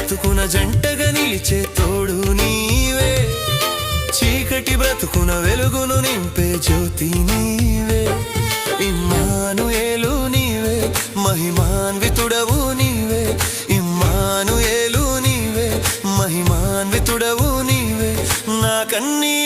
బ్రతుకున జంటగా నిలిచే తోడు నీవే, చీకటి బ్రతుకున వెలుగును నింపే జ్యోతి నీవే. ఇమ్మానుయేలు నీవే, మహిమాన్వితుడవు నీవే. ఇమ్మానుయేలు నీవే, మహిమాన్వితుడవు నీవే. నా కన్నీ